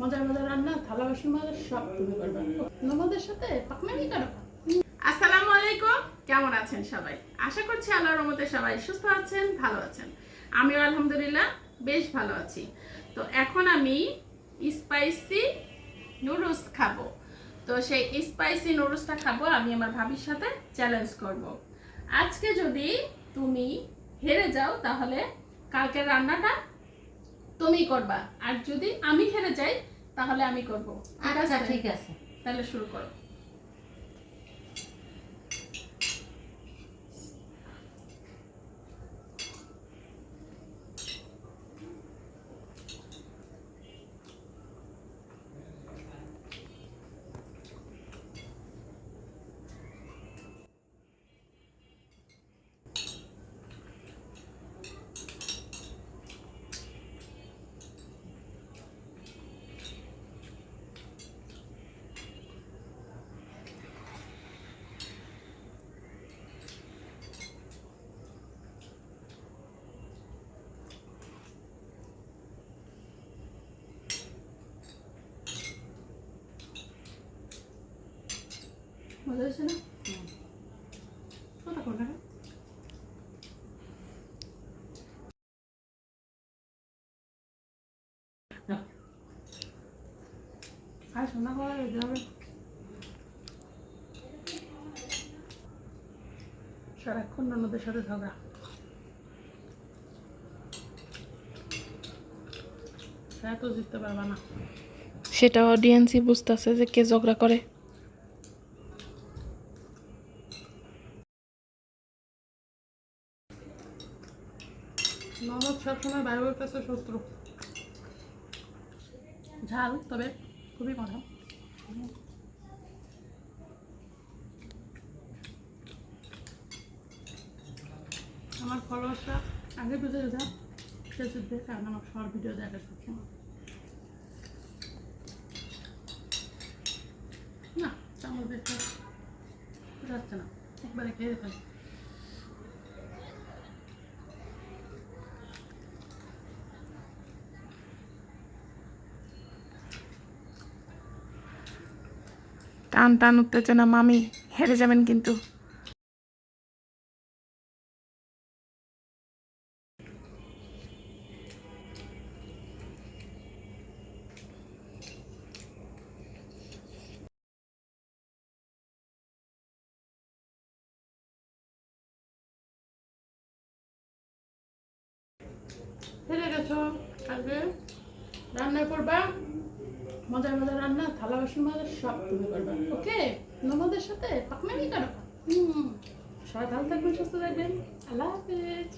মজার মজার রান্না, থালা বাসন মাজা সব তুমি করবে। ননদের সাথে পাকনামি করো। আসসালামু আলাইকুম, কেমন আছেন সবাই? আশা করছি আল্লাহর রহমতে সবাই সুস্থ আছেন, ভালো আছেন। আমিও আলহামদুলিল্লাহ বেশ ভালো আছি। তো এখন আমি স্পাইসি নুডলস খাবো। তো সেই স্পাইসি নুডলসটা খাবো আমি আমার ভাবির সাথে চ্যালেঞ্জ করব। আজকে যদি তুমি হেরে যাও তাহলে কালকের রান্নাটা তুমি করবা, আর যদি আমি হেরে যাই তাহলে আমি করব। আচ্ছা ঠিক আছে, তাহলে শুরু করো। মজা হয়েছে না? কথা কর না। আর শোনা করা যেতে হবে। সারাক্ষণ ননদের সাথে ঝগড়া। হ্যাঁ, তো জিততে পারবা না। সেটা অডিয়েন্সই বুঝতেছে যে কে ঝগড়া করে। ননদ সবসময় বাইরের কাছে শত্রু। ঝাল তবে খুবই মজা। আমার ফলোয়ার্সরা আগে বুঝে যা সে জিতবে, কারণ আমার শর্ট ভিডিও দেখা যাচ্ছে না। চামচ দেখতে যাচ্ছে না, একবারে খেয়ে ফেলে। টান টান উত্তেজনা, মামি হেরে যাবেন কিন্তু। হেরে গেছো। আগে রান্না করবা, মজার মজার রান্না, থালা বাসন মাজা সব তুমি করবা। ওকে, ননদের সাথে পাকনামি করো। সবাই ভালো থাকবেন, সুস্থ থাকবেন। আল্লাহ হাফেজ।